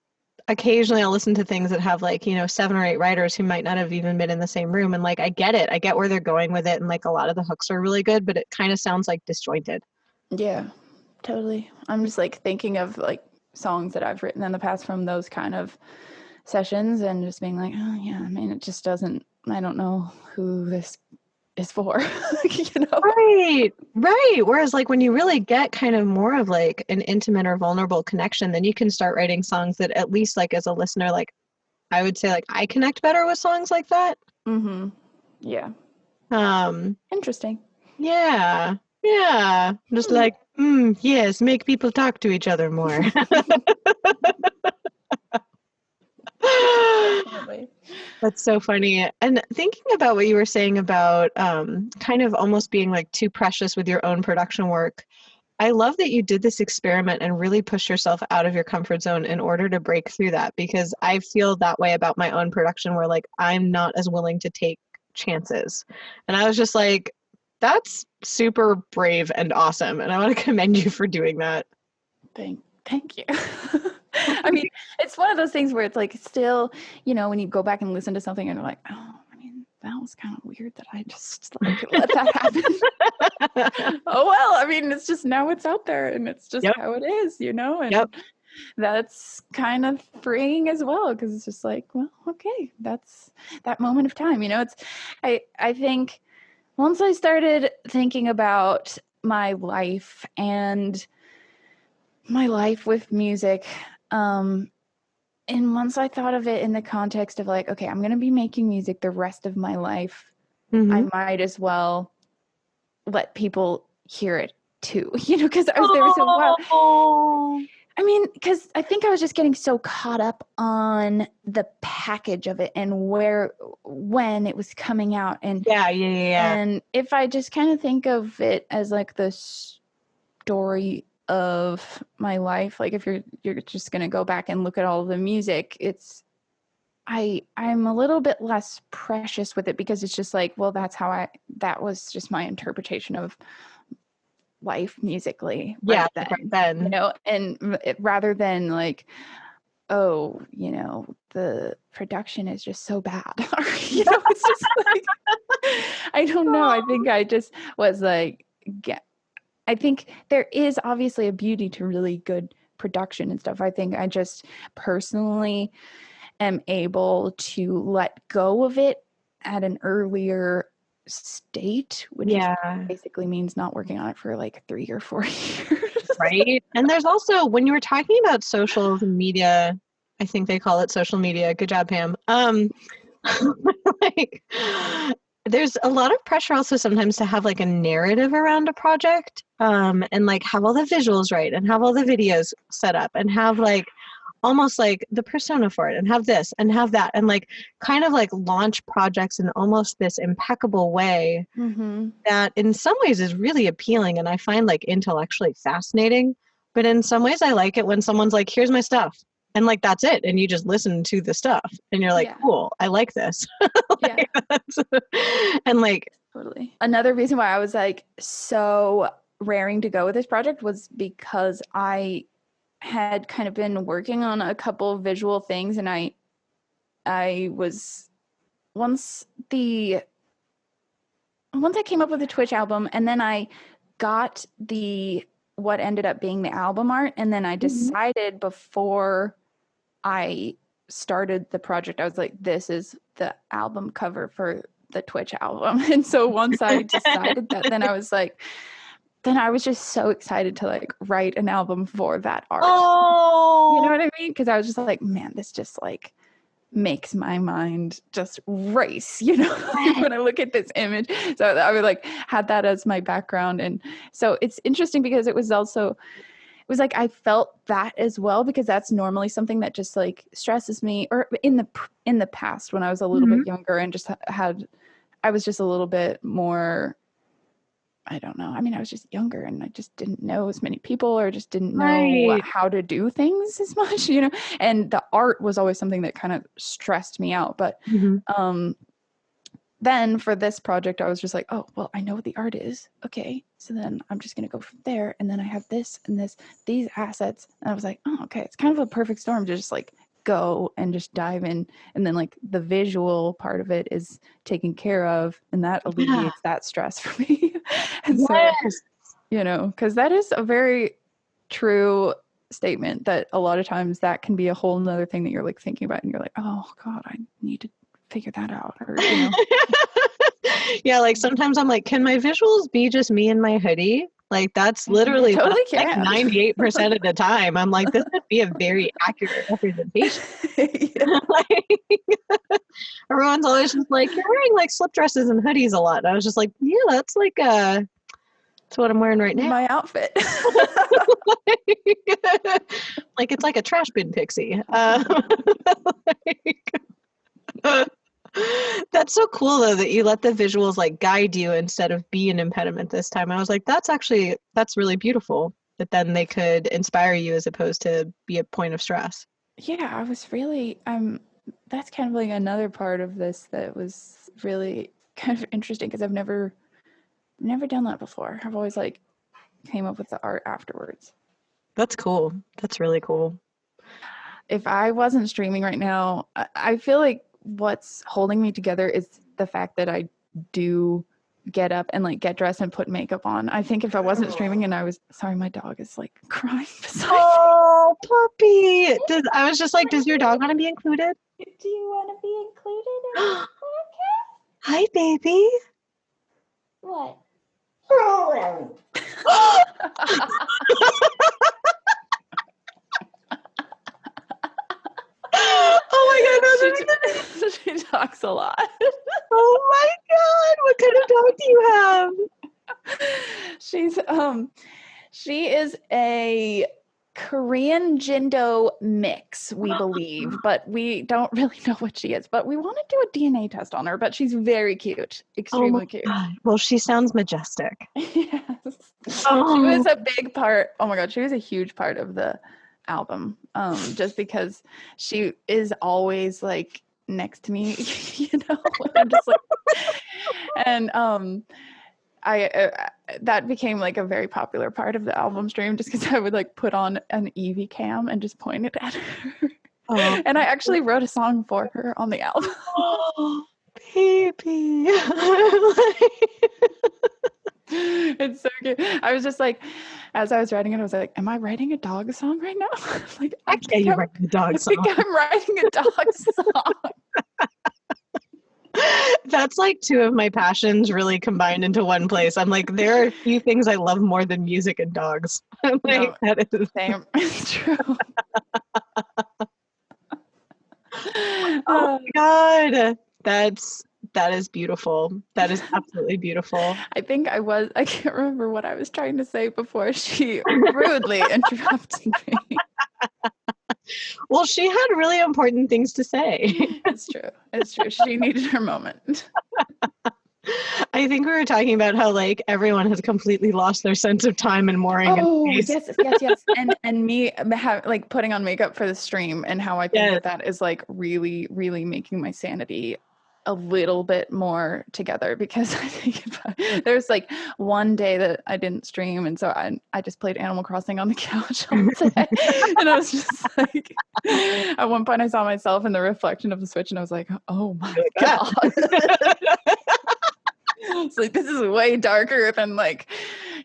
occasionally I'll listen to things that have like, 7 or 8 writers who might not have even been in the same room. And like, I get it. I get where they're going with it. And like a lot of the hooks are really good, but it kind of sounds like disjointed. yeah, totally. I'm just like thinking of like songs that I've written in the past from those kind of sessions and just being like, oh yeah, I mean, it just doesn't, I don't know who this is for, you know? Right. Right. Whereas like when you really get kind of more of like an intimate or vulnerable connection, then you can start writing songs that at least like as a listener, like I would say like I connect better with songs like that. Mm-hmm. Yeah. Um, Interesting. yeah. Yeah. Just Hmm. like, yes, make people talk to each other more. Definitely. That's so funny. And thinking about what you were saying about kind of almost being like too precious with your own production work, I love that you did this experiment and really push yourself out of your comfort zone in order to break through that, because I feel that way about my own production where like I'm not as willing to take chances. And I was just like, that's super brave and awesome. And I want to commend you for doing that. Thank you. I mean, it's one of those things where it's like still, you know, when you go back and listen to something and you're like, oh, I mean, that was kind of weird that I just like let that happen. Oh well, I mean, it's just now it's out there and it's just Yep. how it is, you know, Yep. and that's kind of freeing as well because it's just like, well, okay, that's that moment of time, you know. It's I think once I started thinking about my life and my life with music, um and once I thought of it in the context of like, okay, I'm going to be making music the rest of my life, I Mm-hmm. might as well let people hear it too, you know, because I was there so well. Oh, I mean, because I think I was just getting so caught up on the package of it and where, when it was coming out. yeah, yeah, yeah, yeah. And if I just kind of think of it as like the story of my life, like if you're just going to go back and look at all of the music, it's, I'm a little bit less precious with it because it's just like, well, that was just my interpretation of life musically Yeah, right like right then, you then. know, and rather than like, oh, you know, the production is just so bad. You know, it's just like, I don't know. I think I just was like, get, I think there is obviously a beauty to really good production and stuff. I think I just personally am able to let go of it at an earlier state, which is Yeah. basically means not working on it for like 3 or 4 years. Right. And there's also when you were talking about social media, I think they call it social media. Good job, Pam. Like there's a lot of pressure also sometimes to have like a narrative around a project, and like have all the visuals right and have all the videos set up and have like almost like the persona for it and have this and have that and like kind of like launch projects in almost this impeccable way Mm-hmm. that in some ways is really appealing and I find like intellectually fascinating. But in some ways, I like it when someone's like, here's my stuff. And like, that's it. And you just listen to the stuff and you're like, Yeah. cool, I like this. Yeah. And like, Totally. Another reason why I was like so raring to go with this project was because I had kind of been working on a couple visual things and I was once the once I came up with the Twitch album and then I got the what ended up being the album art and then I Mhm. decided before I started the project I was like this is the album cover for the Twitch album. And so once I decided that, then I was just so excited to like write an album for that art. Oh, you know what I mean? Because I was just like, man, this just like makes my mind just race, when I look at this image. So I would like had that as my background. And so it's interesting because it was like I felt that as well, because that's normally something that just like stresses me, or in the past when I was a little bit younger and just I was just a little bit more, I don't know. I mean, I was just younger and I just didn't know as many people, or just didn't know how to do things as much, and the art was always something that kind of stressed me out. But then for this project, I was just like, oh, well, I know what the art is. Okay. So then I'm just going to go from there. And then I have this and these assets. And I was like, oh, okay. It's kind of a perfect storm to just like go and just dive in. And then like the visual part of it is taken care of, and that alleviates that stress for me. And so, because that is a very true statement, that a lot of times that can be a whole nother thing that you're like thinking about, and you're like, oh God, I need to figure that out, or yeah, like sometimes I'm like, can my visuals be just me in my hoodie? Like that's literally totally like 98% of the time I'm like, this would be a very accurate representation. Like, everyone's always just like, you're wearing like slip dresses and hoodies a lot, and I was just like, yeah, that's like that's what I'm wearing right now, my outfit. like it's like a trash bin pixie. That's so cool though, that you let the visuals like guide you instead of be an impediment this time. I was like, that's really beautiful, that then they could inspire you as opposed to be a point of stress. Yeah, I was really that's kind of like another part of this that was really kind of interesting, because I've never done that before. I've always like came up with the art afterwards. That's cool. That's really cool. If I wasn't streaming right now, I feel like what's holding me together is the fact that I do get up and like get dressed and put makeup on. I think if I wasn't streaming and I was sorry, my dog is like crying beside me. Puppy. I was just like, does your dog want to be included? Do you want to be included in this podcast? Hi, baby. What? Oh my God, she talks a lot. Oh my God, what kind of dog do you have? She is a Korean Jindo mix, we believe, but we don't really know what she is. But we want to do a DNA test on her, but she's very cute, extremely cute. God. Well, she sounds majestic. Yes. She was a big part. Oh my God, she was a huge part of the album, just because she is always like next to me, I'm just like, and I that became like a very popular part of the album stream, just because I would like put on an Evie cam and just point it at her. And I actually wrote a song for her on the album. Oh, baby. It's so good. I was just like, as I was writing it, I was like, am I writing a dog song right now? Like, you're writing a dog song. I think I'm writing a dog song. That's like two of my passions really combined into one place. I'm like, there are a few things I love more than music and dogs. I'm like, that is the same. It's true. Oh my God. That is beautiful. That is absolutely beautiful. I can't remember what I was trying to say before she rudely interrupted me. Well, she had really important things to say. It's true. She needed her moment. I think we were talking about how like everyone has completely lost their sense of time and mooring. Oh, yes. And me like putting on makeup for the stream, and how I think that is like really, really making my sanity a little bit more together, because I think there's like one day that I didn't stream, and so I just played Animal Crossing on the couch all day. And I was just like, at one point I saw myself in the reflection of the Switch, and I was like, oh my God. It's like, this is way darker than like,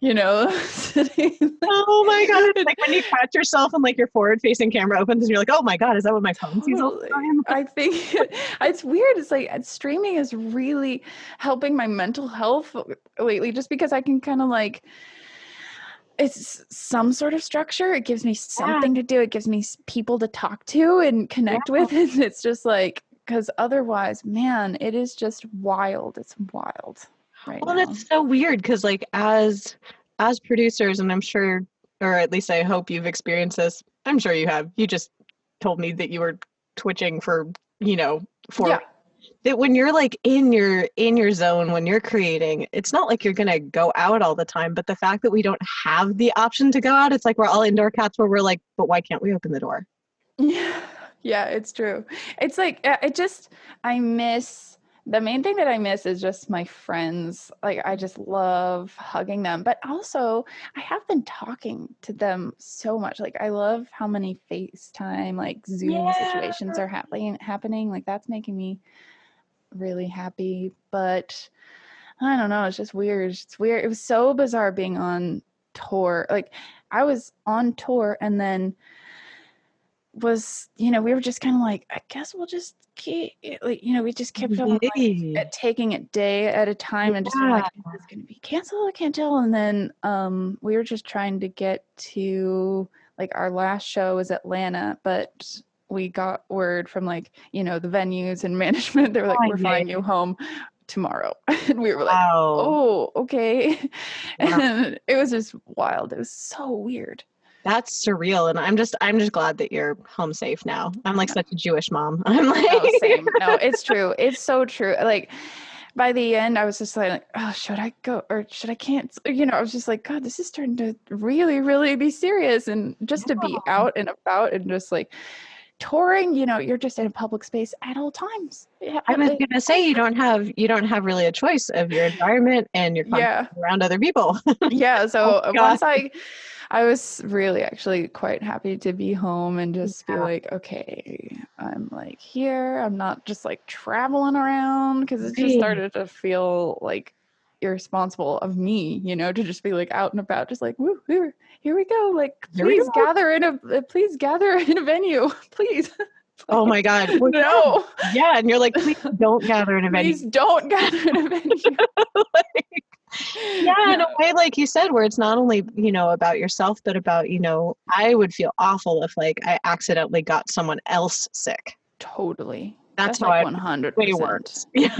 sitting. Oh my God. It's like when you catch yourself and like your forward facing camera opens and you're like, oh my God, is that what my phone sees all the Totally. time? I think it's weird. It's like streaming is really helping my mental health lately, just because I can kind of like, it's some sort of structure. It gives me something to do. It gives me people to talk to and connect with. And it's just like, because otherwise, man, it is just wild. It's wild right now. Well, it's so weird because like as producers, and I'm sure, or at least I hope you've experienced this. I'm sure you have. You just told me that you were twitching for, that when you're like in your zone, when you're creating, it's not like you're gonna go out all the time, but the fact that we don't have the option to go out, it's like we're all indoor cats where we're like, but why can't we open the door? Yeah, it's true. It's like the main thing that I miss is just my friends. Like, I just love hugging them, but also I have been talking to them so much. Like, I love how many FaceTime, like Zoom situations are happening. Like, that's making me really happy. But I don't know. It's just weird. It's weird. It was so bizarre being on tour. Like, I was on tour and then we were just kind of like, I guess we'll just keep, like, we just kept on like, taking it day at a time and just like, is this going to be canceled? I can't tell. And then we were just trying to get to, like, our last show was Atlanta, but we got word from like, the venues and management. They were like, we're flying you home tomorrow. And we were like, oh, okay. And it was just wild. It was so weird. That's surreal, and I'm just glad that you're home safe now. I'm like such a Jewish mom. I'm like, no, same. No, it's true. It's so true. Like, by the end, I was just like, oh, should I go or should I cancel? I was just like, God, this is starting to really, really be serious. And just to be out and about and just like touring, you're just in a public space at all times. Yeah, I was gonna say you don't have really a choice of your environment and you're around other people. Yeah. So once I was really actually quite happy to be home and just be like, okay, I'm like here. I'm not just like traveling around, because it just started to feel like irresponsible of me, to just be like out and about, just like, woo, here we go. Like, please gather in a venue, please. Oh my God. Well, no. Yeah. And you're like, please don't gather in a venue. Please don't gather in a venue. Yeah, in a way, like you said, where it's not only, about yourself, but about, I would feel awful if like I accidentally got someone else sick. Totally. That's how like 100%. Way worse. Yeah.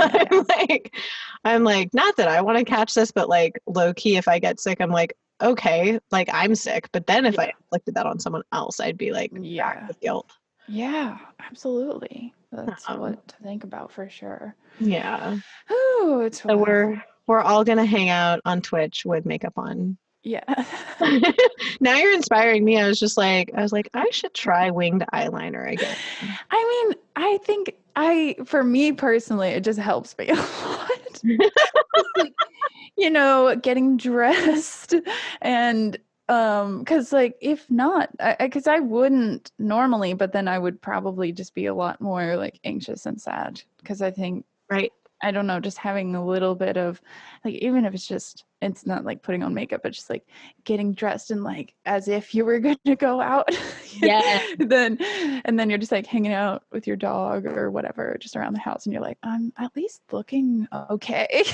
I'm like, not that I want to catch this, but like low key, if I get sick, I'm like, okay, like I'm sick. But then if I inflicted that on someone else, I'd be like, back with guilt. Yeah, absolutely. That's what to think about for sure. Yeah. Oh, it's so we're all gonna hang out on Twitch with makeup on. Yeah. Now you're inspiring me. I was like, I should try winged eyeliner again. I mean, I think for me personally, it just helps me a lot. Like, getting dressed and because like if not, because I wouldn't normally, but then I would probably just be a lot more like anxious and sad, because I think I don't know, just having a little bit of like, even if it's not like putting on makeup, but just like getting dressed and like as if you were going to go out. And then you're just like hanging out with your dog or whatever, just around the house, and you're like, I'm at least looking okay.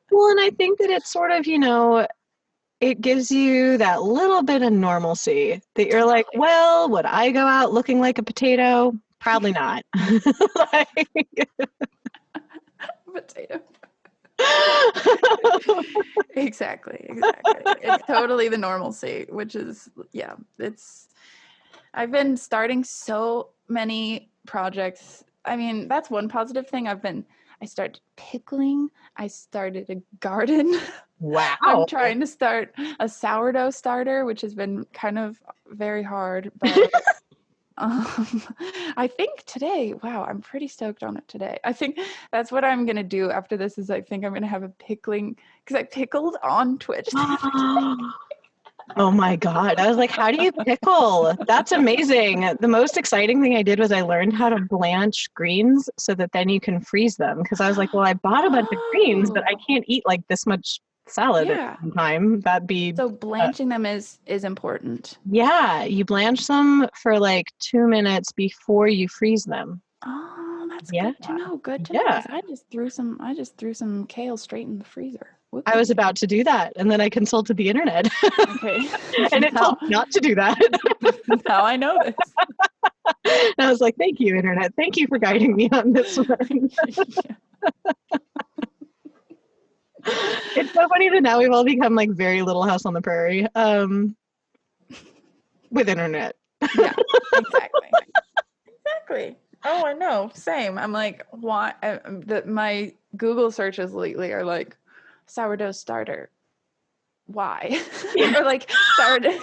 Well, and I think that it's sort of, it gives you that little bit of normalcy that you're like, well, would I go out looking like a potato? Probably not. Potato. Exactly. It's totally the normalcy, which is, I've been starting so many projects. I mean, that's one positive thing. I started pickling. I started a garden. Wow. I'm trying to start a sourdough starter, which has been kind of very hard, but I think today, wow, I'm pretty stoked on it today. I think that's what I'm going to do after this is I think I'm going to have a pickling, because I pickled on Twitch. Oh my God. I was like, how do you pickle? That's amazing. The most exciting thing I did was I learned how to blanch greens so that then you can freeze them. Because I was like, well, I bought a bunch of greens, but I can't eat like this much salad at Yeah. one time. That'd be, So blanching them is important. yeah, you blanch them for like 2 minutes before you freeze them. Oh, that's Yeah. good to know. Good to know. Yeah. Because I just threw some kale straight in the freezer. I was Whoopsie. about to do that. And then I consulted the internet Okay. and it told me not to do that. Now I know this. And I was like, thank you, internet. Thank you for guiding me on this one. It's so funny that now we've all become like very Little House on the Prairie with internet. Yeah, exactly. Exactly. Oh, I know. Same. I'm like, why? My Google searches lately are like sourdough starter. Why? Or like sourdough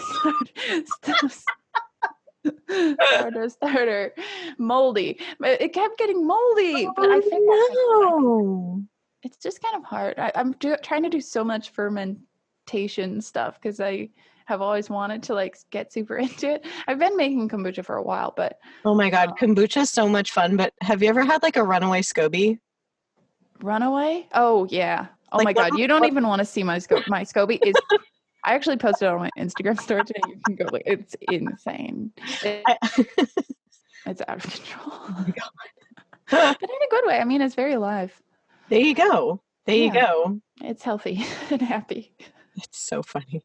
starter, moldy. But it kept getting moldy. But I think no. it's just kind of hard. I'm trying to do so much fermentation stuff because I have always wanted to like get super into it. I've been making kombucha for a while, but Oh my God, kombucha is so much fun. But have you ever had like a runaway SCOBY? runaway? Oh yeah. Oh Like, my what- God, you don't even want to see my My SCOBY is. I actually posted it on my Instagram story today. You can go. Like, it's insane. It's out of control. Oh my God. But in a good way. I mean, it's very alive. There you go. There you go. It's healthy and happy. It's so funny.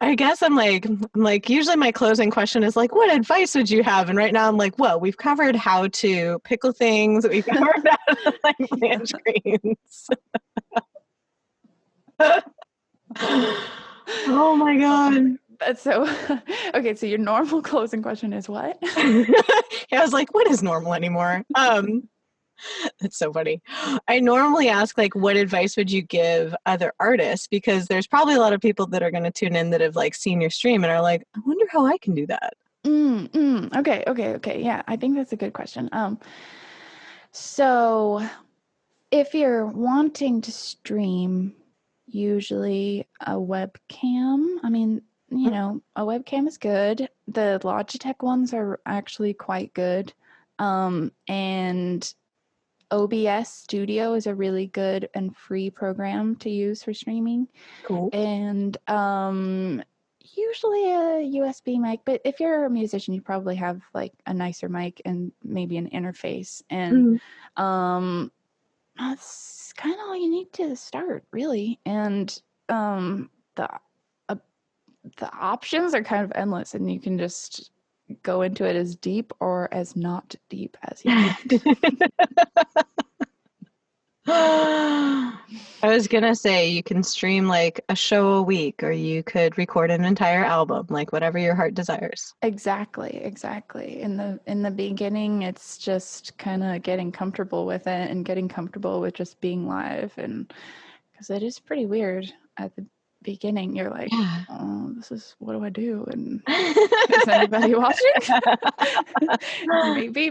I guess I'm like, usually my closing question is like, what advice would you have? And right now I'm like, well, we've covered how to pickle things. We've covered how to like blanch greens. Oh my God. That's so okay. So your normal closing question is what? Yeah, I was like, what is normal anymore? That's so funny. I normally ask like, what advice would you give other artists? Because there's probably a lot of people that are going to tune in that have like seen your stream and are like, I wonder how I can do that. Okay. Yeah, I think that's a good question. So if you're wanting to stream, usually a webcam. I mean, you know, a webcam is good. The Logitech ones are actually quite good. And OBS Studio is a really good and free program to use for streaming. Cool. And usually a USB mic, but if you're a musician, you probably have like a nicer mic and maybe an interface. And that's kind of all you need to start, really. And the options are kind of endless, and you can just go into it as deep or as not deep as you want. I was gonna say you can stream like a show a week, or you could record an entire album, like whatever your heart desires. Exactly. In the beginning, it's just kind of getting comfortable with it and getting comfortable with just being live, and because it is pretty weird at the beginning. You're like, oh, this is, what do I do? And is anybody watching?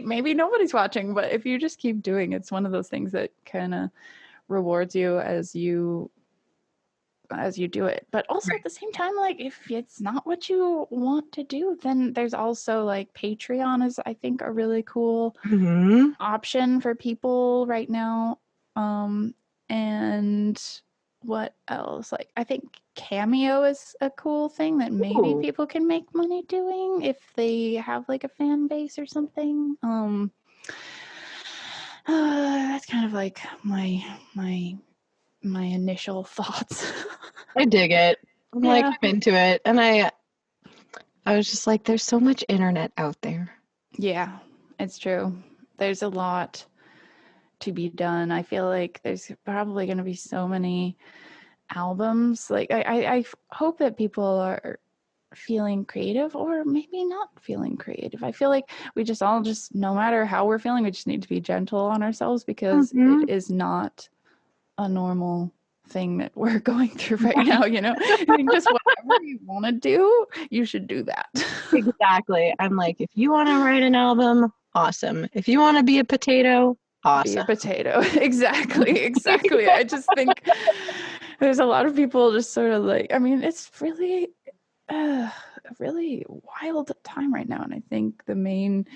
maybe nobody's watching, but if you just keep doing, it's one of those things that kind of rewards you as you do it. But also at the same time, like if it's not what you want to do, then there's also like Patreon is, I think, a really cool option for people right now. And what else? Like I think Cameo is a cool thing that maybe people can make money doing if they have like a fan base or something. That's kind of like my initial thoughts. I dig it. I'm like, I'm into it. And I was just like, there's so much internet out there. Yeah, it's true. There's a lot to be done. I feel like there's probably going to be so many albums. Like I hope that people are feeling creative, or maybe not feeling creative. I feel like we just all just, no matter how we're feeling, we just need to be gentle on ourselves, because it is not a normal thing that we're going through right now, you know. I think just whatever you want to do, you should do that. Exactly. I'm like, if you want to write an album, awesome. If you want to be a potato, awesome. Be a potato. Exactly. I just think there's a lot of people just sort of like, I mean, it's really, a really wild time right now, and I think the main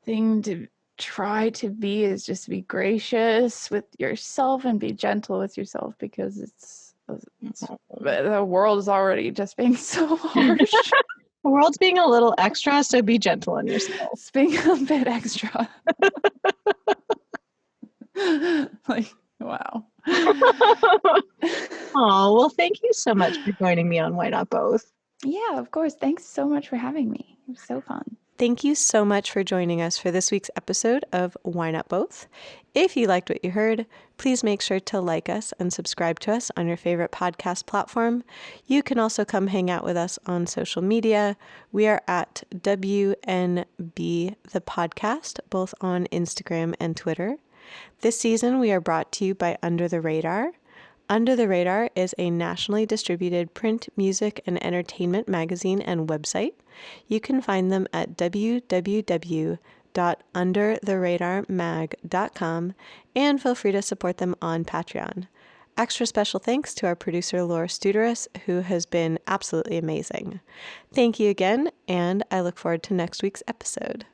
thing to try to be is just be gracious with yourself and be gentle with yourself, because the world is already just being so harsh. The world's being a little extra, so be gentle on yourself. It's being a bit extra. Like, wow. Oh, well, thank you so much for joining me on Why Not Both. Yeah, of course. Thanks so much for having me. It was so fun. Thank you so much for joining us for this week's episode of Why Not Both. If you liked what you heard, please make sure to like us and subscribe to us on your favorite podcast platform. You can also come hang out with us on social media. We are at WNB the podcast, both on Instagram and Twitter. This season, we are brought to you by Under the Radar. Under the Radar is a nationally distributed print, music, and entertainment magazine and website. You can find them at www.undertheradarmag.com, and feel free to support them on Patreon. Extra special thanks to our producer, Laura Studeris, who has been absolutely amazing. Thank you again, and I look forward to next week's episode.